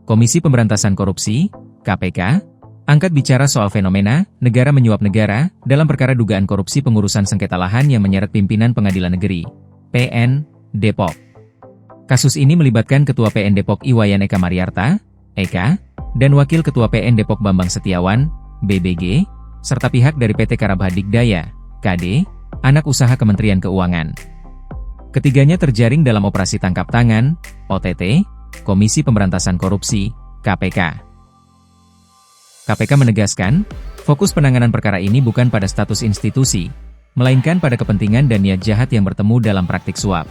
Komisi Pemberantasan Korupsi, KPK, angkat bicara soal fenomena negara menyuap negara dalam perkara dugaan korupsi pengurusan sengketa lahan yang menyeret pimpinan Pengadilan Negeri, PN, Depok. Kasus ini melibatkan Ketua PN Depok Iwayan Eka Mariarta, Eka, dan Wakil Ketua PN Depok Bambang Setiawan, BBG, serta pihak dari PT Karabha Digdaya, KD, anak usaha Kementerian Keuangan. Ketiganya terjaring dalam operasi tangkap tangan, OTT, Komisi Pemberantasan Korupsi, KPK. KPK menegaskan, fokus penanganan perkara ini bukan pada status institusi, melainkan pada kepentingan dan niat jahat yang bertemu dalam praktik suap.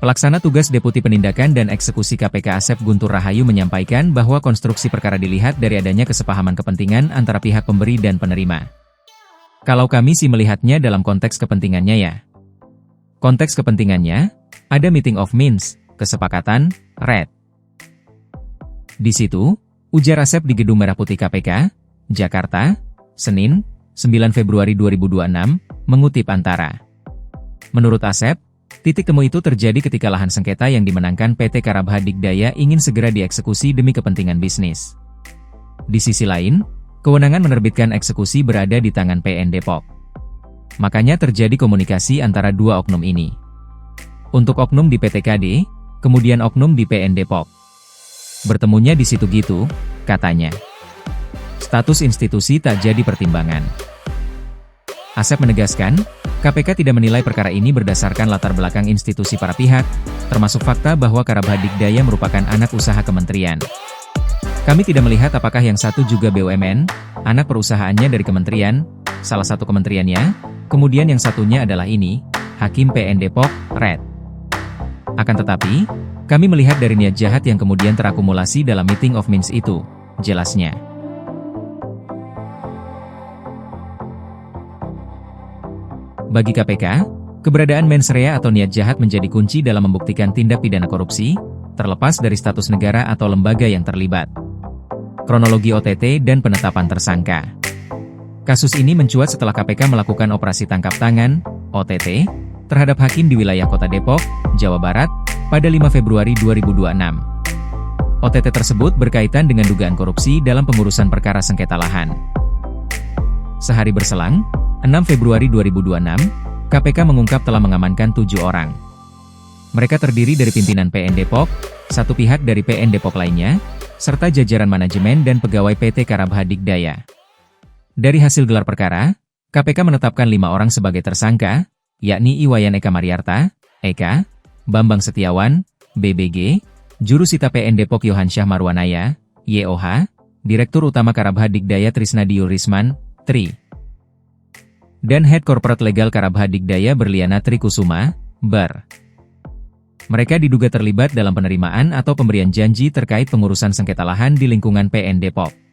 Pelaksana tugas Deputi Penindakan dan Eksekusi KPK Asep Guntur Rahayu menyampaikan bahwa konstruksi perkara dilihat dari adanya kesepahaman kepentingan antara pihak pemberi dan penerima. Kalau kami sih melihatnya dalam konteks kepentingannya ya. Konteks kepentingannya, ada meeting of minds, kesepakatan, red. Di situ, ujar Asep di Gedung Merah Putih KPK, Jakarta, Senin, 9 Februari 2026, mengutip Antara. Menurut Asep, titik temu itu terjadi ketika lahan sengketa yang dimenangkan PT Karabha Digdaya ingin segera dieksekusi demi kepentingan bisnis. Di sisi lain, kewenangan menerbitkan eksekusi berada di tangan PN Depok. Makanya terjadi komunikasi antara dua oknum ini. Untuk oknum di PT KD, kemudian oknum di PN Depok. Bertemunya di situ gitu, katanya. Status institusi tak jadi pertimbangan. Asep menegaskan, KPK tidak menilai perkara ini berdasarkan latar belakang institusi para pihak, termasuk fakta bahwa Karabha Digdaya merupakan anak usaha kementerian. Kami tidak melihat apakah yang satu juga BUMN, anak perusahaannya dari kementerian, salah satu kementeriannya, kemudian yang satunya adalah ini, Hakim PN Depok, Red. Akan tetapi, kami melihat dari niat jahat yang kemudian terakumulasi dalam meeting of minds itu, jelasnya. Bagi KPK, keberadaan mens rea atau niat jahat menjadi kunci dalam membuktikan tindak pidana korupsi, terlepas dari status negara atau lembaga yang terlibat. Kronologi OTT dan penetapan tersangka. Kasus ini mencuat setelah KPK melakukan operasi tangkap tangan, OTT, terhadap hakim di wilayah Kota Depok, Jawa Barat, pada 5 Februari 2026. OTT tersebut berkaitan dengan dugaan korupsi dalam pengurusan perkara sengketa lahan. Sehari berselang, 6 Februari 2026, KPK mengungkap telah mengamankan 7 orang. Mereka terdiri dari pimpinan PN Depok, satu pihak dari PN Depok lainnya, serta jajaran manajemen dan pegawai PT Karabha Digdaya. Dari hasil gelar perkara, KPK menetapkan 5 orang sebagai tersangka, yakni Iwayan Eka Mariarta, Eka, Bambang Setiawan, BBG, Jurusita PN Depok Yohansyah Marwanaya, YOH, Direktur Utama Karabha Digdaya Trisnadiul Risman, Tri, dan Head Corporate Legal Karabha Digdaya Berliana Trikusuma, Ber. Mereka diduga terlibat dalam penerimaan atau pemberian janji terkait pengurusan sengketa lahan di lingkungan PN Depok.